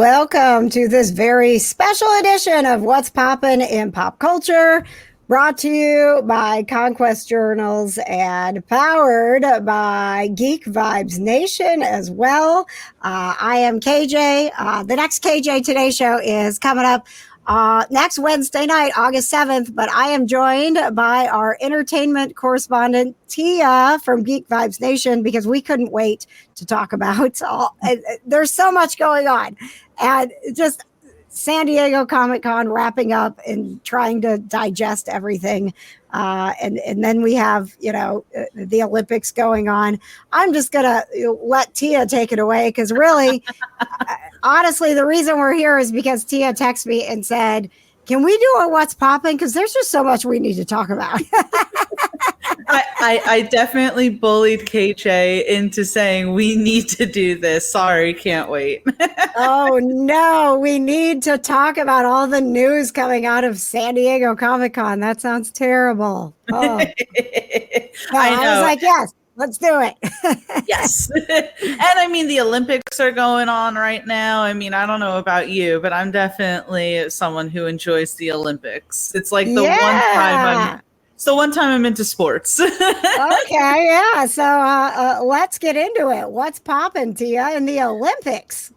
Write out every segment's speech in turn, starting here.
welcome to this very special edition of What's Poppin' in Pop Culture, brought to you by Conquest Journals and powered by Geek Vibes Nation as well. I am KJ. The next KJ Today show is coming up next Wednesday night, August 7th, but I am joined by our entertainment correspondent, Tia from Geek Vibes Nation, because we couldn't wait to talk about there's so much going on. And just San Diego Comic-Con wrapping up and trying to digest everything. And then we have, the Olympics going on. I'm just going to let Tia take it away because really, honestly, the reason we're here is because Tia texted me and said, can we do a What's Poppin'? Because there's just so much we need to talk about. I definitely bullied KJ into saying we need to do this. Sorry, can't wait. Oh, no. We need to talk about all the news coming out of San Diego Comic-Con. That sounds terrible. Oh. I was like, yes. Let's do it. Yes. And I mean, the Olympics are going on right now. I mean, I don't know about you, but I'm definitely someone who enjoys the Olympics. It's like the one time I'm into sports. Okay, yeah. So let's get into it. What's poppin', Tia, in the Olympics?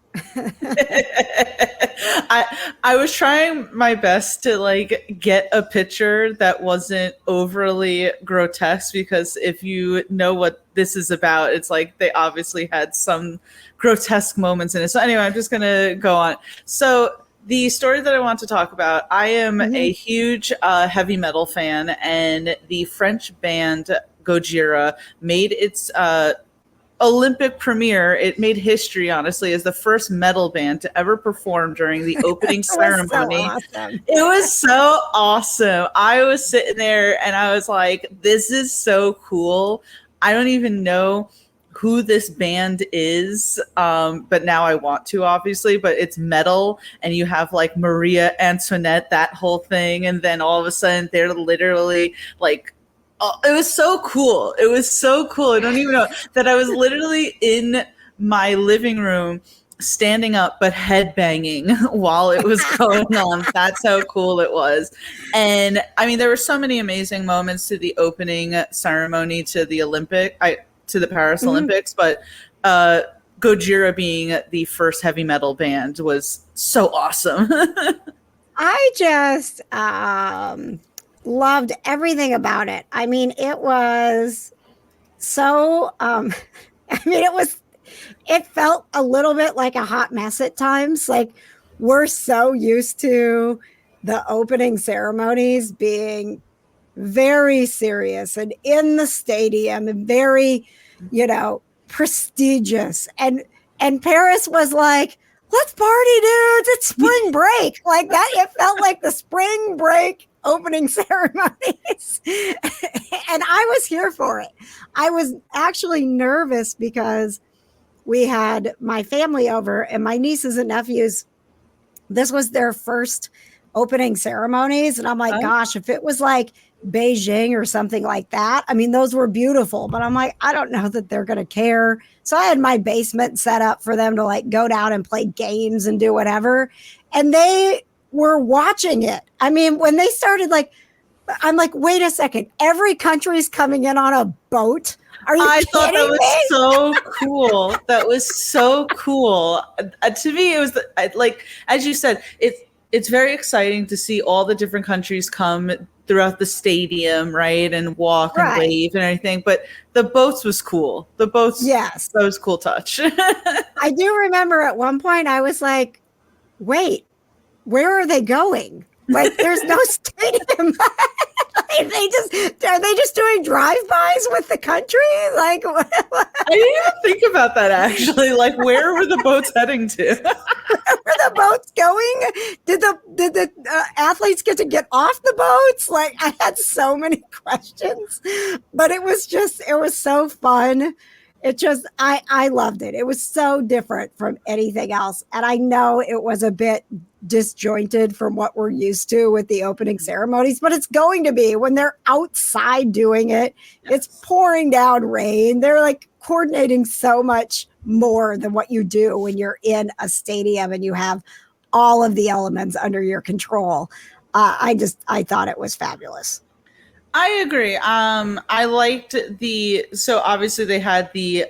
I was trying my best to get a picture that wasn't overly grotesque, because if you know what this is about, it's like they obviously had some grotesque moments in it. So anyway, I'm just gonna go on. So the story that I want to talk about, I am a huge heavy metal fan, and the French band Gojira made its Olympic premiere. It made history, honestly, as the first metal band to ever perform during the opening ceremony. So awesome. It was so awesome. I was sitting there and I was like, this is so cool. I don't even know who this band is, but now I want to, obviously. But it's metal, and you have like Maria Antoinette, that whole thing, and then all of a sudden they're literally like, oh, it was so cool. It was so cool. I don't even know that I was literally in my living room standing up but headbanging while it was going on. That's how cool it was. And I mean, there were so many amazing moments to the opening ceremony to the Paris Olympics, but Gojira being the first heavy metal band was so awesome. I just loved everything about it. I mean, it was so, it felt a little bit like a hot mess at times. Like, we're so used to the opening ceremonies being very serious and in the stadium and very, prestigious. And Paris was like, let's party, dudes. It's spring break. Like that. It felt like the spring break opening ceremonies. And I was here for it. I was actually nervous because we had my family over and my nieces and nephews. This was their first opening ceremonies. And I'm like, gosh, if it was like Beijing or something like that, I mean, those were beautiful, but I'm like, I don't know that they're going to care. So I had my basement set up for them to like go down and play games and do whatever. And they were watching it. I mean, when they started, I'm like, wait a second, every country is coming in on a boat. Are you I kidding thought that me? was so cool. That was so cool. To me, it was as you said, it's very exciting to see all the different countries come throughout the stadium, right, and walk and wave and everything. But the boats was cool. The boats, yes, that was a cool touch. I do remember at one point I was like, wait, where are they going? Like, there's no stadium. Are they just doing drive-bys with the country? Like, what? I didn't even think about that, actually. Like, where were the boats heading to? Where were the boats going? Did the athletes get to get off the boats? Like, I had so many questions, but it was so fun. I loved it. It was so different from anything else. And I know it was a bit disjointed from what we're used to with the opening ceremonies, but it's going to be when they're outside doing it. It's pouring down rain. They're like coordinating so much more than what you do when you're in a stadium and you have all of the elements under your control. I thought it was fabulous. I agree. I liked so obviously they had the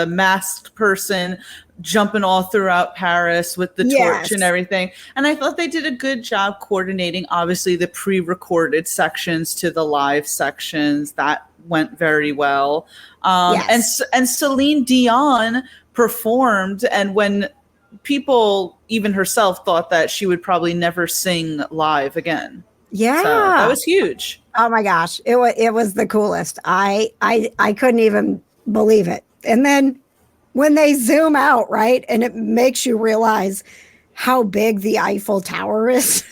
masked person jumping all throughout Paris with the torch and everything. And I thought they did a good job coordinating, obviously, the pre-recorded sections to the live sections. That went very well. And Celine Dion performed, and when people, even herself, thought that she would probably never sing live again. Yeah. So that was huge. Oh my gosh. It was the coolest. I couldn't even believe it. And then when they zoom out, right, and it makes you realize how big the Eiffel Tower is,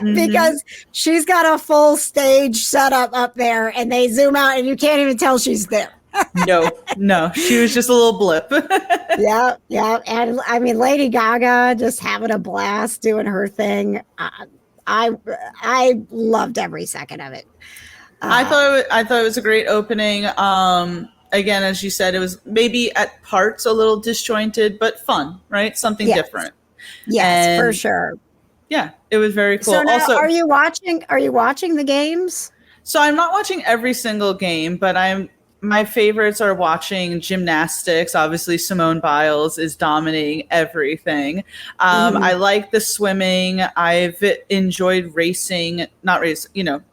because she's got a full stage set up there, and they zoom out and you can't even tell she's there. No, she was just a little blip. Yeah. And I mean, Lady Gaga just having a blast doing her thing. I loved every second of it. I thought it was a great opening. Again, as you said, it was maybe at parts a little disjointed, but fun, right? Something different. Yes, for sure. Yeah, it was very cool. So now, also, are you watching the games? So I'm not watching every single game, but my favorites are watching gymnastics. Obviously, Simone Biles is dominating everything. I like the swimming. I've enjoyed racing,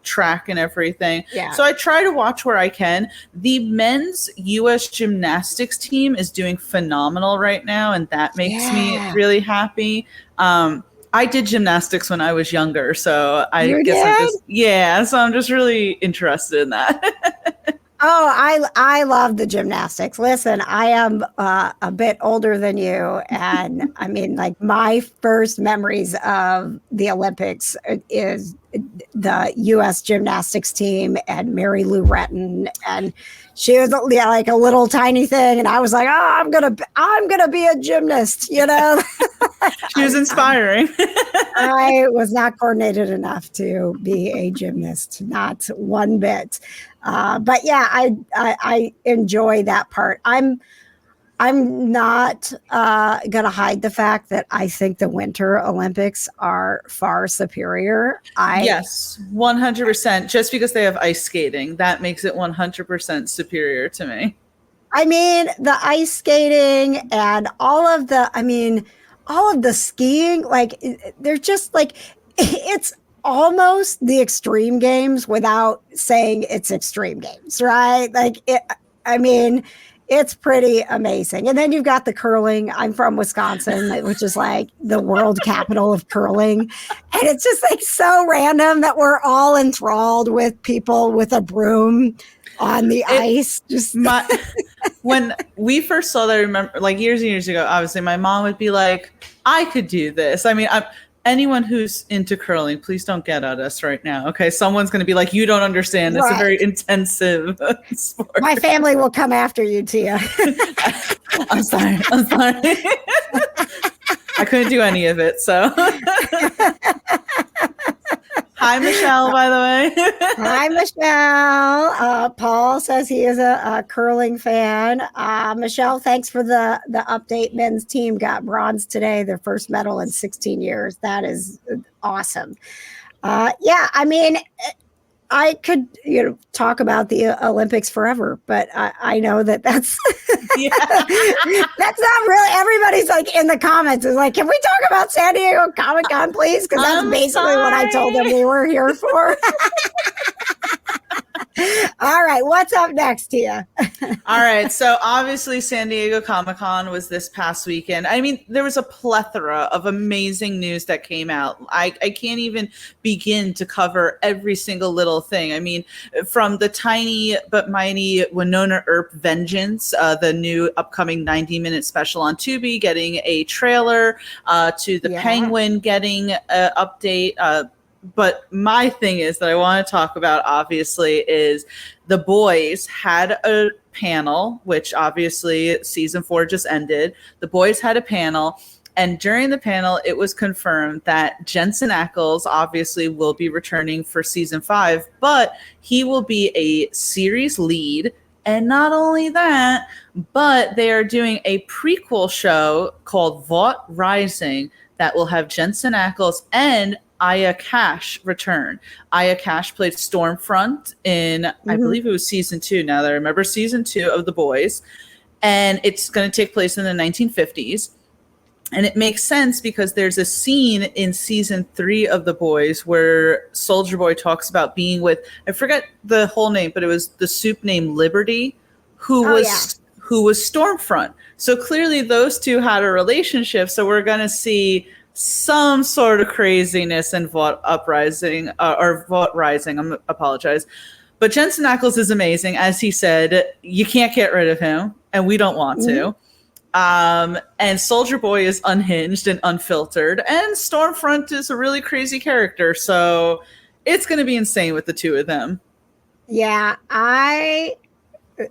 track and everything. Yeah. So I try to watch where I can. The men's U.S. gymnastics team is doing phenomenal right now, and that makes me really happy. I did gymnastics when I was younger, so so I'm just really interested in that. Oh, I love the gymnastics. Listen, I am a bit older than you. And I mean, like, my first memories of the Olympics is the U.S. gymnastics team and Mary Lou Retton. And she was like a little tiny thing. And I was like, oh, I'm going to be a gymnast, you know? She was inspiring. I was not coordinated enough to be a gymnast, not one bit. But yeah, I enjoy that part. I'm not going to hide the fact that I think the Winter Olympics are far superior. Yes, 100%. Just because they have ice skating, that makes it 100% superior to me. I mean, the ice skating and all of the skiing, like, they're just like, it's almost the extreme games without saying it's extreme games, right? Like, it's pretty amazing. And then you've got the curling. I'm from Wisconsin, which is like the world capital of curling. And it's just like so random that we're all enthralled with people with a broom on the ice. When we first saw that, I remember, like, years and years ago, obviously my mom would be like, I could do this. I mean, anyone who's into curling, please don't get at us right now. Okay. Someone's going to be like, you don't understand. It's a very intensive sport. My family will come after you, Tia. I'm sorry. I couldn't do any of it. So hi, Michelle, by the way. Hi, Michelle. Paul says he is a curling fan. Michelle, thanks for the update. Men's team got bronze today, their first medal in 16 years. That is awesome. I mean, I could talk about the Olympics forever, but I know that's that's not really, everybody's like in the comments is like, can we talk about San Diego Comic-Con, please? Because that's basically what I told them we were here for. All right, what's up next, Tia? All right, so obviously San Diego Comic-Con was this past weekend. I mean, there was a plethora of amazing news that came out. I can't even begin to cover every single little thing. I mean, from the tiny but mighty Winona Earp Vengeance, the new upcoming 90-minute special on Tubi, getting a trailer, to the Penguin getting an update. But my thing is that I want to talk about, obviously, is The Boys had a panel, which obviously season 4 just ended. The Boys had a panel, And during the panel, it was confirmed that Jensen Ackles obviously will be returning for season 5, but he will be a series lead. And not only that, but they are doing a prequel show called Vought Rising that will have Jensen Ackles and Aya Cash return. Aya Cash played Stormfront in, I believe it was season 2, now that I remember, season 2 of The Boys. And it's going to take place in the 1950s. And it makes sense because there's a scene in season 3 of The Boys where Soldier Boy talks about being with, I forget the whole name, but it was the soup named Liberty, who was Stormfront. So clearly those two had a relationship. So we're going to see some sort of craziness in Vought Rising. I apologize. But Jensen Ackles is amazing. As he said, you can't get rid of him, and we don't want to. And Soldier Boy is unhinged and unfiltered, and Stormfront is a really crazy character, so it's going to be insane with the two of them. Yeah,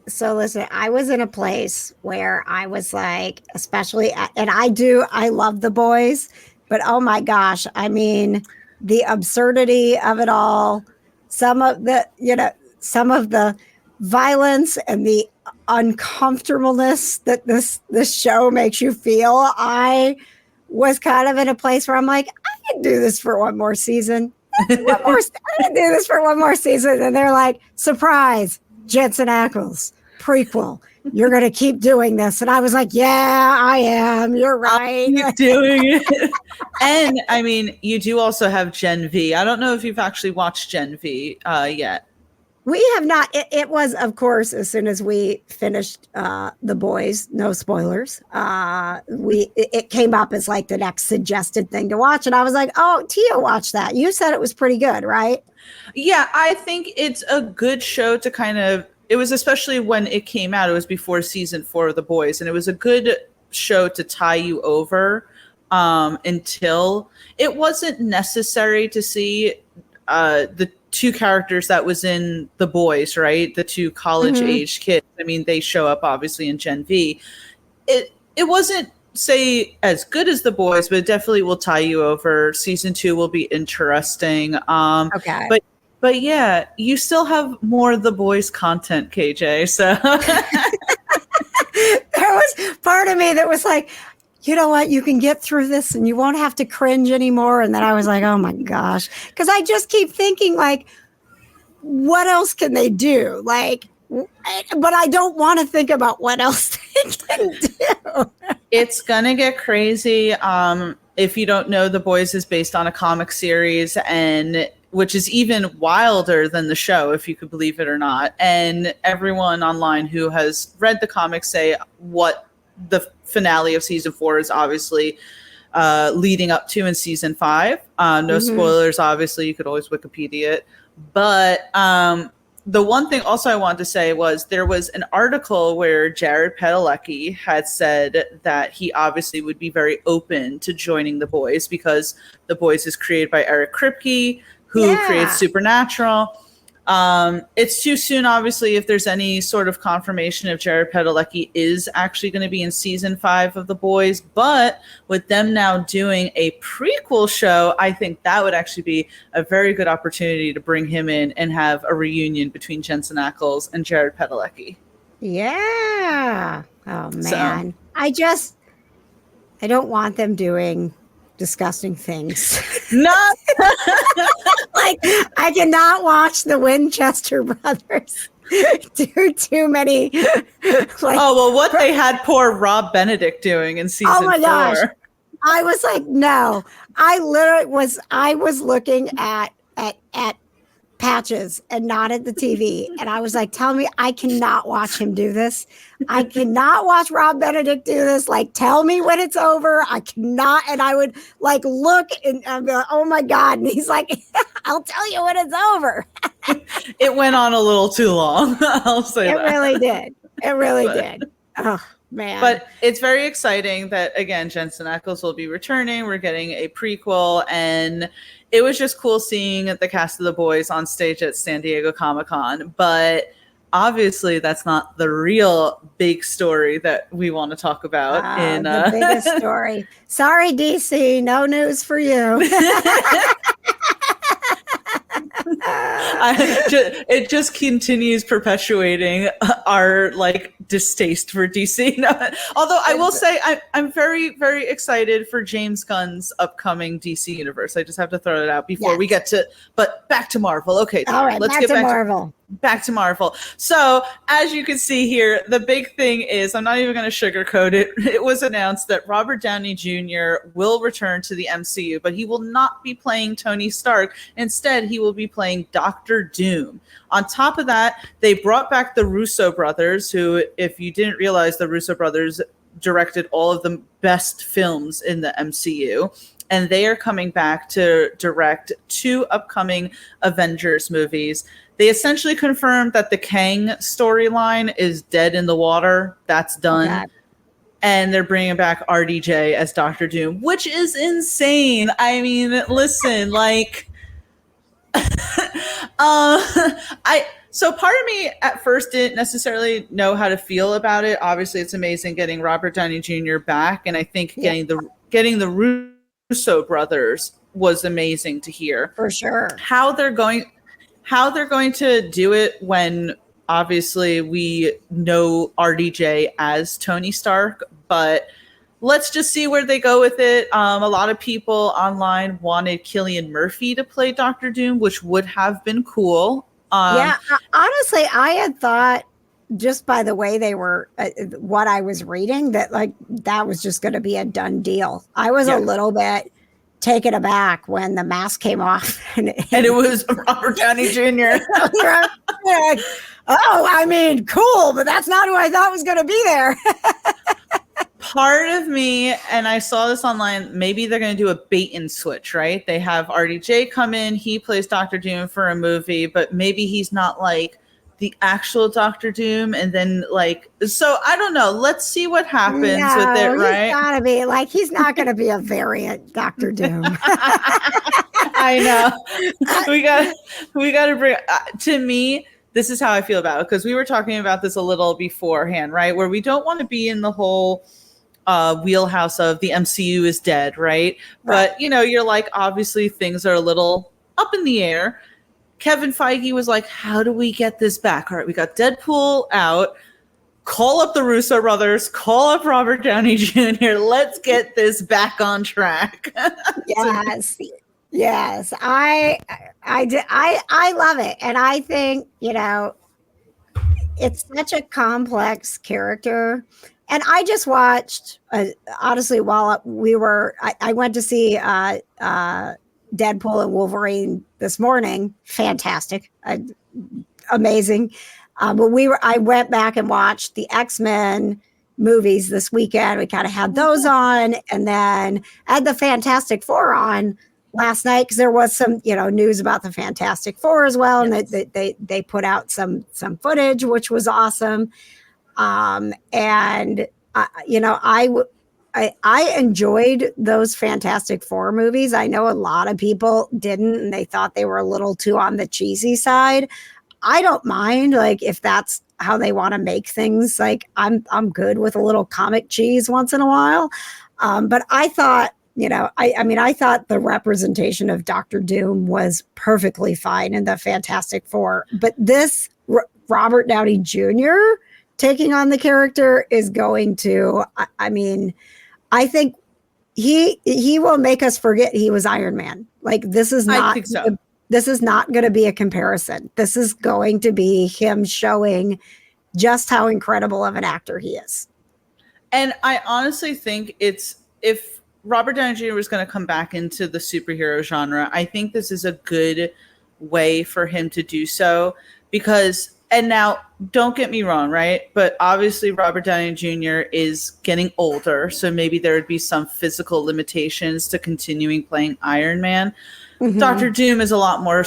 so listen, I was in a place where I was like, especially, and I love The Boys, but oh my gosh, I mean, the absurdity of it all, some of the violence and the uncomfortableness that this show makes you feel. I was kind of in a place where I'm like, I can do this for one more season. I can do this for one more season. And they're like, surprise, Jensen Ackles, prequel. You're going to keep doing this. And I was like, yeah, I am. You're right. Keep doing it. And I mean, you do also have Gen V. I don't know if you've actually watched Gen V yet. We have not. It was, of course, as soon as we finished The Boys, no spoilers, it came up as like the next suggested thing to watch. And I was like, oh, Tia watched that. You said it was pretty good, right? Yeah, I think it's a good show to kind of, it was especially when it came out, it was before season 4 of The Boys. And it was a good show to tie you over until it wasn't necessary to see the two characters that was in The Boys, right? The two college-age kids. I mean, they show up obviously in Gen V. It wasn't, say, as good as The Boys, but it definitely will tie you over. Season 2 will be interesting. Okay. But yeah, you still have more The Boys content, KJ. So there was part of me that was like, you know what, you can get through this and you won't have to cringe anymore. And then I was like, oh my gosh. Because I just keep thinking, like, what else can they do? Like, but I don't want to think about what else they can do. It's going to get crazy. If you don't know, The Boys is based on a comic series, and which is even wilder than the show, if you could believe it or not. And everyone online who has read the comics say what the finale of season 4 is obviously leading up to in season 5. No spoilers, obviously. You could always Wikipedia it. But the one thing also I wanted to say was there was an article where Jared Padalecki had said that he obviously would be very open to joining The Boys because The Boys is created by Eric Kripke, who creates Supernatural. It's too soon, obviously, if there's any sort of confirmation if Jared Padalecki is actually going to be in season 5 of The Boys. But with them now doing a prequel show, I think that would actually be a very good opportunity to bring him in and have a reunion between Jensen Ackles and Jared Padalecki. Yeah. Oh, man. So, I don't want them doing disgusting things. Not like, I cannot watch the Winchester brothers do too many. What they had poor Rob Benedict doing in season 4. Gosh. I was like, no. I was looking at Patches and not at the TV. And I was like, tell me, I cannot watch him do this. I cannot watch Rob Benedict do this. Like, tell me when it's over. I cannot. And I would like look and I'd be like, oh my God. And he's like, I'll tell you when it's over. It went on a little too long. I'll say that. It really did. It really did. Oh, man. But it's very exciting that, again, Jensen Ackles will be returning. We're getting a prequel, and it was just cool seeing the cast of The Boys on stage at San Diego Comic-Con. But obviously that's not the real big story that we want to talk about. The biggest story. Sorry, DC, no news for you. It just continues perpetuating our like distaste for DC. Although I will say I'm very, very excited for James Gunn's upcoming DC universe. I just have to throw it out before we get to. But back to Marvel. Okay, all right, let's get back to Marvel. Back to Marvel. So as you can see here, the big thing is, I'm not even going to sugarcoat it. It was announced that Robert Downey Jr. will return to the MCU, but he will not be playing Tony Stark. Instead, he will be playing Doctor Doom. On top of that, they brought back the Russo brothers, who, if you didn't realize, the Russo brothers directed all of the best films in the MCU. And they are coming back to direct 2 upcoming Avengers movies. They essentially confirmed that the Kang storyline is dead in the water. That's done. Okay. And they're bringing back RDJ as Doctor Doom, which is insane. I mean, listen, like, so part of me at first didn't necessarily know how to feel about it. Obviously, it's amazing getting Robert Downey Jr. back, and I think getting the Russo brothers was amazing to hear. For sure. How they're going to do it when obviously we know RDJ as Tony Stark, but let's just see where they go with it. A lot of people online wanted Cillian Murphy to play Doctor Doom, which would have been cool. Honestly, I had thought, just by the way they were, what I was reading, that like that was just going to be a done deal. I was a little bit taken aback when the mask came off and it was Robert Downey Jr. I mean, cool, but that's not who I thought was going to be there. Part of me, and I saw this online, maybe they're going to do a bait and switch, right? They have RDJ come in, he plays Doctor Doom for a movie, but maybe he's not like the actual Doctor Doom, and then like, so I don't know. Let's see what happens with it, right? He's gotta be like, he's not gonna be a variant Doctor Doom. I know. We got to bring. To me, this is how I feel about it, because we were talking about this a little beforehand, right? Where we don't want to be in the whole wheelhouse of the MCU is dead, right? But you're like, obviously things are a little up in the air. Kevin Feige was like, how do we get this back? All right, we got Deadpool out. Call up the Russo brothers. Call up Robert Downey Jr. Let's get this back on track. Yes. I love it. And I think, it's such a complex character. And I just watched, honestly, while I went to see Deadpool and Wolverine this morning. Fantastic. Amazing. But I went back and watched the X-Men movies this weekend. We kind of had those on, and then I had the Fantastic Four on last night because there was some, news about the Fantastic Four as well. Yes. And they put out some footage, which was awesome. I enjoyed those Fantastic Four movies. I know a lot of people didn't, and they thought they were a little too on the cheesy side. I don't mind, like, if that's how they want to make things. Like, I'm good with a little comic cheese once in a while. But I thought, I thought the representation of Doctor Doom was perfectly fine in the Fantastic Four. But this Robert Downey Jr. taking on the character is going to, I think he will make us forget he was Iron Man. Like, this is not, I think so. This is not going to be a comparison. This is going to be him showing just how incredible of an actor he is. And I honestly think if Robert Downey Jr. was going to come back into the superhero genre, I think this is a good way for him to do so, because, and now don't get me wrong, right? But obviously Robert Downey Jr. is getting older, so maybe there would be some physical limitations to continuing playing Iron Man. Mm-hmm. Doctor Doom is a lot more,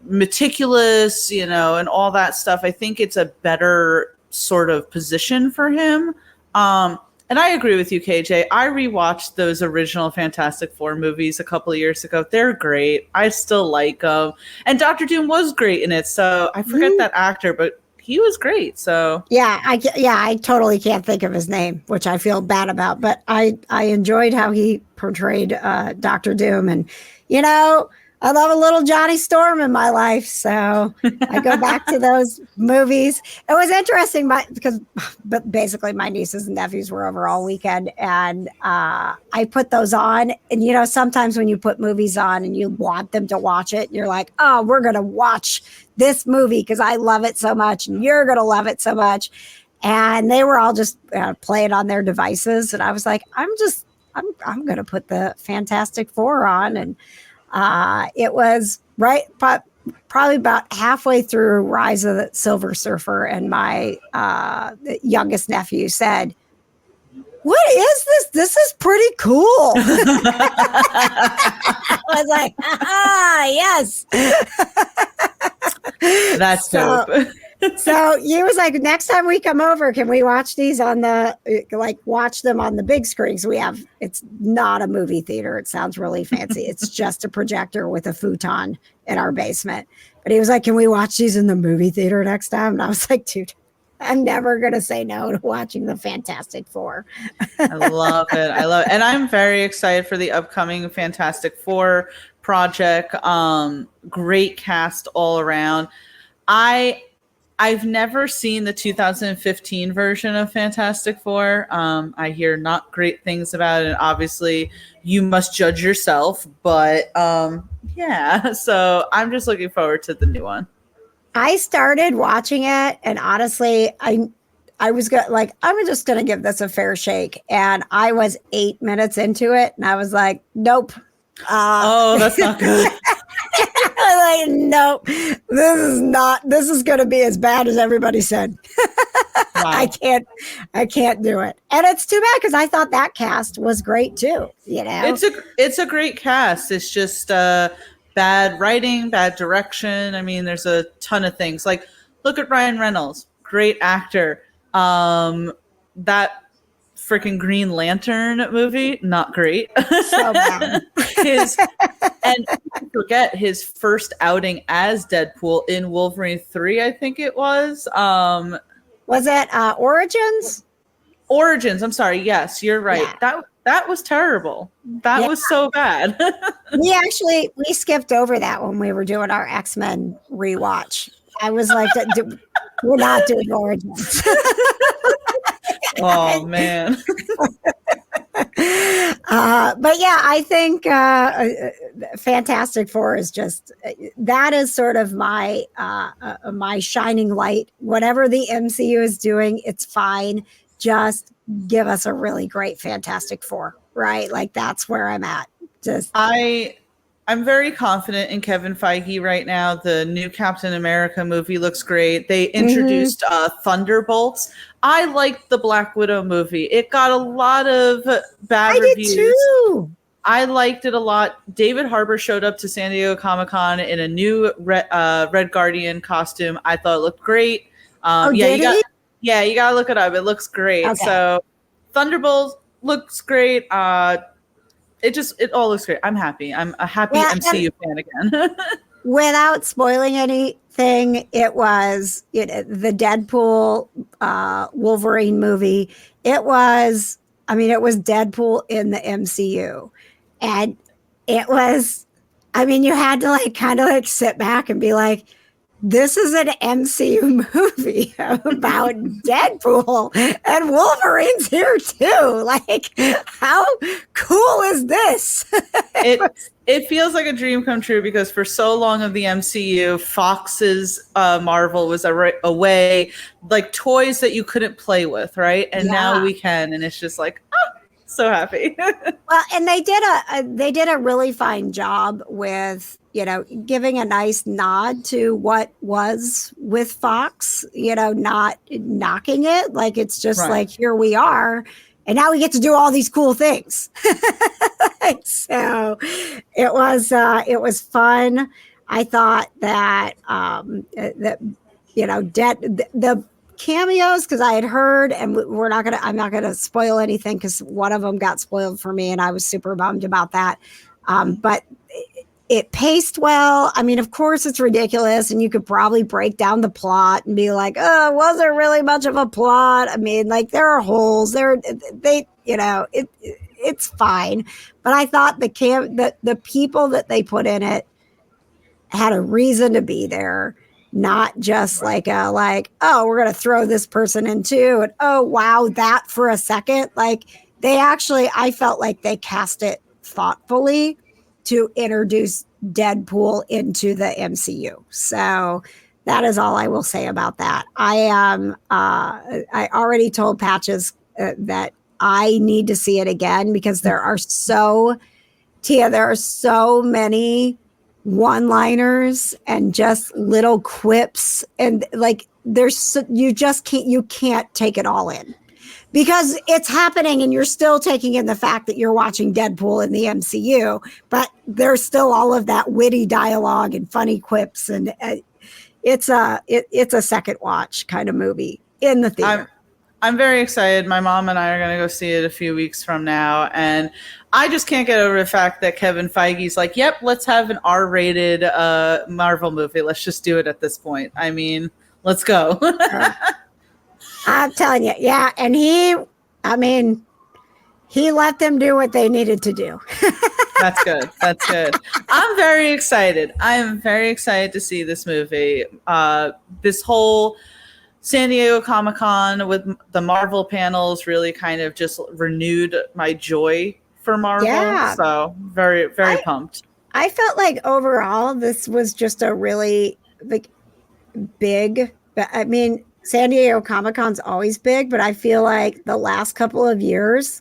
meticulous, and all that stuff. I think it's a better sort of position for him. And I agree with you, KJ. I rewatched those original Fantastic Four movies a couple of years ago. They're great. I still like them. And Doctor Doom was great in it. So I forget that actor, but he was great. So I totally can't think of his name, which I feel bad about, but I enjoyed how he portrayed Doctor Doom. And I love a little Johnny Storm in my life, so I go back to those movies. It was interesting but basically my nieces and nephews were over all weekend, and I put those on. And sometimes when you put movies on and you want them to watch it, you're like, oh, we're gonna watch this movie because I love it so much, and you're gonna love it so much. And they were all just playing on their devices, and I was like, I'm gonna put the Fantastic Four on. And it was probably about halfway through Rise of the Silver Surfer, and my youngest nephew said, "What is this? This is pretty cool." I was like, yes. That's dope. So he was like, next time we come over, can we watch these watch them on the big screens we have? It's not a movie theater. It sounds really fancy. It's just a projector with a futon in our basement. But he was like, can we watch these in the movie theater next time? And I was like, dude, I'm never going to say no to watching the Fantastic Four. I love it. And I'm very excited for the upcoming Fantastic Four project. Great cast all around. I've never seen the 2015 version of Fantastic Four. I hear not great things about it, and obviously you must judge yourself. But so I'm just looking forward to the new one. I started watching it, and honestly, I was I'm just gonna give this a fair shake, and I was 8 minutes into it, and I was like, nope. That's not good. I was like, nope, this is going to be as bad as everybody said. Wow. I can't do it. And it's too bad because I thought that cast was great too. It's a great cast. It's just bad writing, bad direction. I mean, there's a ton of things. Like, look at Ryan Reynolds, great actor. That freaking Green Lantern movie, not great. So bad. And forget his first outing as Deadpool in Wolverine 3, I think it was. Was it Origins? Origins, I'm sorry. Yes, you're right. Yeah. That was terrible. That was so bad. we skipped over that when we were doing our X-Men rewatch. I was like, we're not doing Origins. Oh man. But yeah, I think Fantastic Four is just that is sort of my my shining light. Whatever the MCU is doing, it's fine. Just give us a really great Fantastic Four, right? Like that's where I'm at. I'm very confident in Kevin Feige right now. The new Captain America movie looks great. They introduced Thunderbolts. I liked the Black Widow movie. It got a lot of bad reviews. I did too. I liked it a lot. David Harbour showed up to San Diego Comic-Con in a new Red Guardian costume. I thought it looked great. You gotta look it up. It looks great. Okay. So Thunderbolts looks great. It all looks great. I'm happy. I'm a happy MCU fan again. Without spoiling anything, it was the Deadpool Wolverine movie. It was Deadpool in the MCU. And it was, you had to kind of sit back and be like, this is an MCU movie about Deadpool and Wolverine's here too. Like, how cool is this? It feels like a dream come true because for so long of the MCU, Fox's Marvel was a way, like toys that you couldn't play with, right? And now we can, and it's just like, so happy. Well, and they did a really fine job with giving a nice nod to what was with Fox, not knocking it. Like, it's just like, here we are. And now we get to do all these cool things. So it was fun. I thought that, the cameos, because I had heard, and I'm not gonna spoil anything because one of them got spoiled for me and I was super bummed about that. But it paced well. I mean, of course, it's ridiculous, and you could probably break down the plot and be like, "Oh, was there really much of a plot?" I mean, like there are holes. It's fine. But I thought the people that they put in it had a reason to be there, not just like oh, we're gonna throw this person in too, and oh wow, that for a second. Like I felt like they cast it thoughtfully to introduce Deadpool into the MCU. So that is all I will say about that. I already told Patches that I need to see it again because there are so many one-liners and just little quips, and like you can't take it all in because it's happening and you're still taking in the fact that you're watching Deadpool in the MCU, but there's still all of that witty dialogue and funny quips, and it's a second watch kind of movie in the theater. I'm very excited. My mom and I are going to go see it a few weeks from now. And I just can't get over the fact that Kevin Feige's like, yep, let's have an R-rated Marvel movie. Let's just do it at this point. I mean, let's go. I'm telling you. Yeah. And he let them do what they needed to do. That's good. That's good. I'm very excited. I am very excited to see this movie. This whole San Diego Comic-Con with the Marvel panels really kind of just renewed my joy for Marvel. Yeah. So very, very pumped. I felt like overall this was just a really big, I mean, San Diego Comic-Con's always big, but I feel like the last couple of years,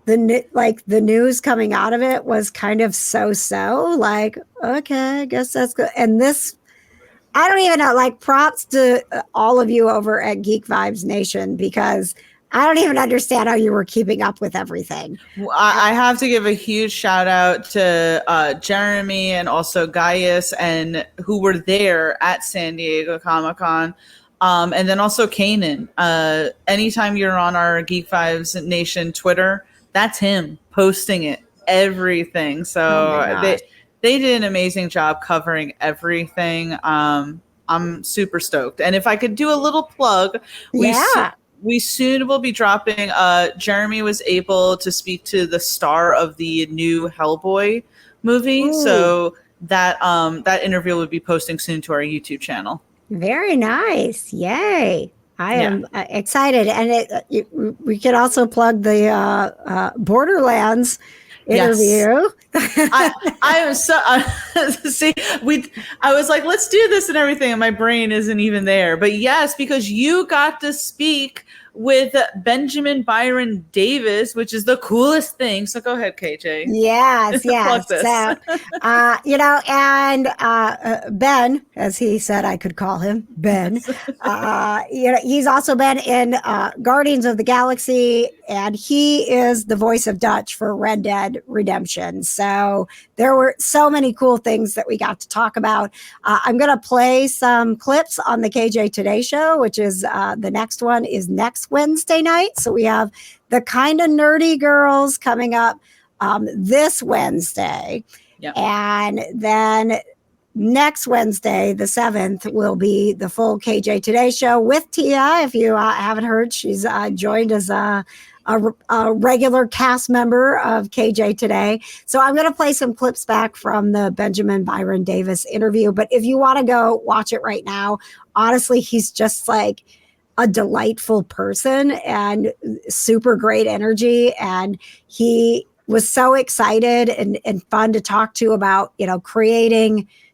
the news coming out of it was kind of so-so, like, okay, I guess that's good. And this, I don't even know, like props to all of you over at Geek Vibes Nation, because I don't even understand how you were keeping up with everything. I have to give a huge shout out to Jeremy and also Gaius, and who were there at San Diego Comic-Con. And then also Kanan. Anytime you're on our Geek Vibes Nation Twitter, that's him posting it, everything. So they did an amazing job covering everything. I'm super stoked. And if I could do a little plug, we soon will be dropping. Jeremy was able to speak to the star of the new Hellboy movie. Ooh. So that interview will be posting soon to our YouTube channel. Very nice. Yay. I am excited. And we could also plug the Borderlands interview. Yes. I was so I was like, let's do this and everything, and my brain isn't even there. But yes, because you got to speak with Benjamin Byron Davis, which is the coolest thing. So go ahead, KJ. Yes. So, and Ben, as he said, I could call him Ben. He's also been in Guardians of the Galaxy, and he is the voice of Dutch for Red Dead Redemption. So there were so many cool things that we got to talk about. I'm going to play some clips on the KJ Today Show, which is the next one is next Wednesday night. So we have the Kind of Nerdy Girls coming up this Wednesday. Yep. And then next Wednesday, the 7th, will be the full KJ Today Show with Tia. If you haven't heard, she's joined as a regular cast member of KJ Today. So I'm going to play some clips back from the Benjamin Byron Davis interview. But if you want to go watch it right now, honestly, he's just like a delightful person and super great energy. And he was so excited and fun to talk to about,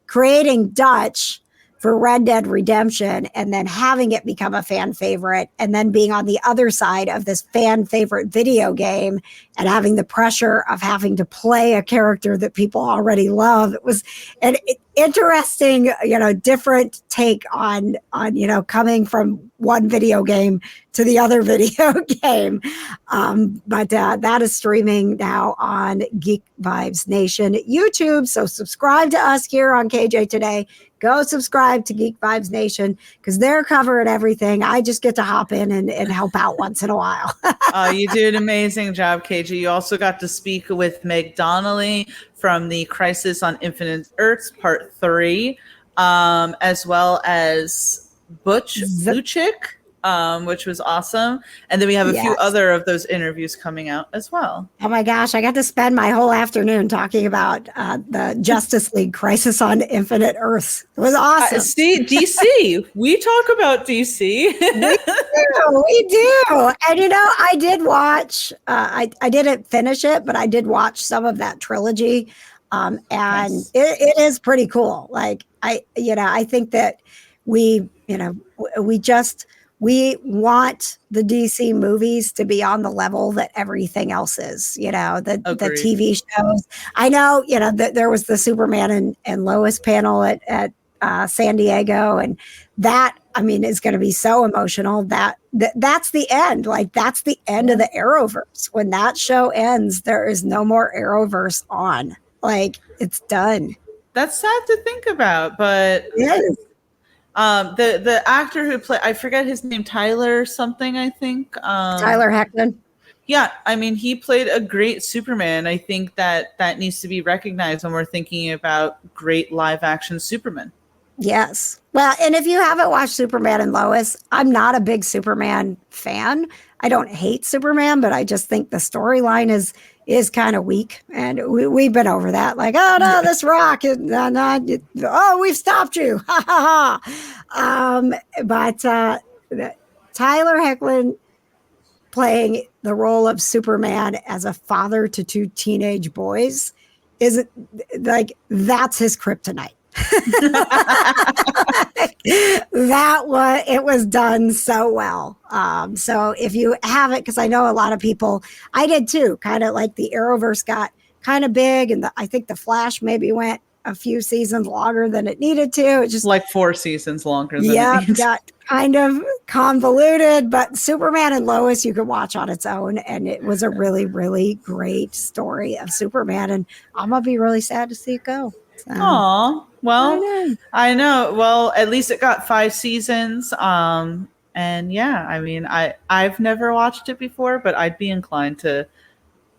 creating Dutch for Red Dead Redemption, and then having it become a fan favorite, and then being on the other side of this fan favorite video game and having the pressure of having to play a character that people already love. It was an interesting, different take on, coming from one video game to the other video game. But that is streaming now on Geek Vibes Nation YouTube. So subscribe to us here on KJ Today. go subscribe to Geek Vibes Nation because they're covering everything. I just get to hop in and help out once in a while. You do an amazing job, KJ. You also got to speak with Meg Donnelly from the Crisis on Infinite Earths Part 3, as well as Butch Luchik, which was awesome. And then we have a few other of those interviews coming out as well. Oh my gosh, I got to spend my whole afternoon talking about the Justice League Crisis on Infinite Earths. It was awesome. See, DC. We talk about DC. We do. And I did watch, I didn't finish it, but I did watch some of that trilogy. And nice. It is pretty cool. Like, I think that we want the DC movies to be on the level that everything else is, the TV shows. I know, there was the Superman and Lois panel at San Diego, and that, is going to be so emotional that's the end. Like, that's the end of the Arrowverse. When that show ends, there is no more Arrowverse on. Like, it's done. That's sad to think about, but it is. The actor who played, I forget his name, Tyler something, I think. Tyler Hoechlin. Yeah, he played a great Superman. I think that needs to be recognized when we're thinking about great live action Superman. Yes. Well, and if you haven't watched Superman and Lois, I'm not a big Superman fan. I don't hate Superman, but I just think the storyline is kind of weak. And we've been over that. Like, oh no, this rock is we've stopped you. Ha ha ha. But Tyler Hoechlin playing the role of Superman as a father to two teenage boys is like, that's his kryptonite. It was done so well. So if you haven't, because I know a lot of people, I did too, kind of like the Arrowverse got kind of big, and I think the Flash maybe went a few seasons longer than it needed to. It just like 4 seasons longer than it needs. Got kind of convoluted, but Superman and Lois you could watch on its own, and it was a really, really great story of Superman, and I'm gonna be really sad to see it go. Aw, well, I know. Well, at least it got 5 seasons. And yeah, I've never watched it before, but I'd be inclined to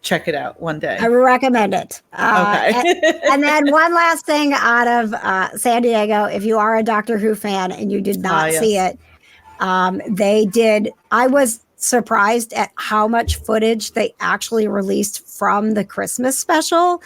check it out one day. I recommend it. Okay. and then one last thing out of San Diego, if you are a Doctor Who fan and you did not see it, they did. I was surprised at how much footage they actually released from the Christmas special.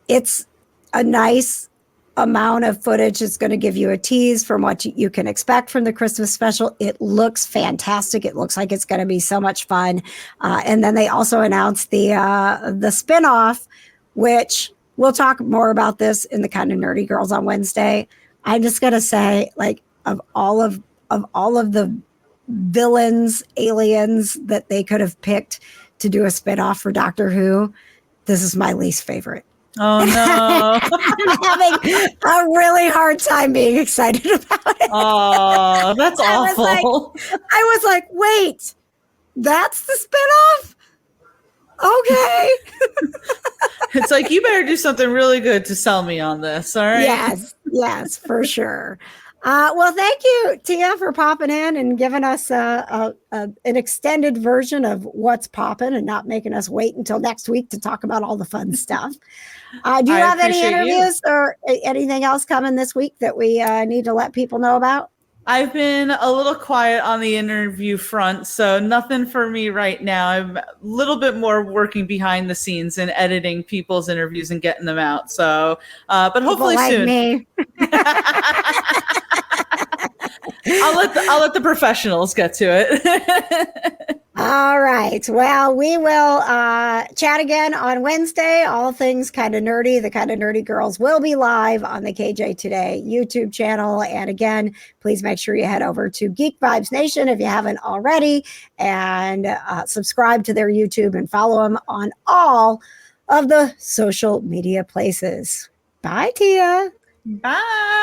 It's a nice amount of footage. It's going to give you a tease from what you can expect from the Christmas special. It looks fantastic. It looks like it's going to be so much fun. And then they also announced the spinoff, which we'll talk more about this in the Kind of Nerdy Girls on Wednesday. I'm just going to say, like, of all of the villains, aliens that they could have picked to do a spinoff for Doctor Who, this is my least favorite. Oh no. I'm having a really hard time being excited about it. Oh, that's awful. I was like, wait, that's the spinoff? Okay. It's like, you better do something really good to sell me on this, all right? Yes, for sure. Well, thank you, Tia, for popping in and giving us an extended version of what's popping and not making us wait until next week to talk about all the fun stuff. Do you have any interviews or anything else coming this week that we need to let people know about? I've been a little quiet on the interview front, so nothing for me right now. I'm a little bit more working behind the scenes and editing people's interviews and getting them out. So, but hopefully soon. Me. I'll let the professionals get to it. All right. Well, we will chat again on Wednesday. All things Kind of Nerdy. The Kind of Nerdy Girls will be live on the KJ Today YouTube channel. And again, please make sure you head over to Geek Vibes Nation if you haven't already, and subscribe to their YouTube and follow them on all of the social media places. Bye, Tia. Bye.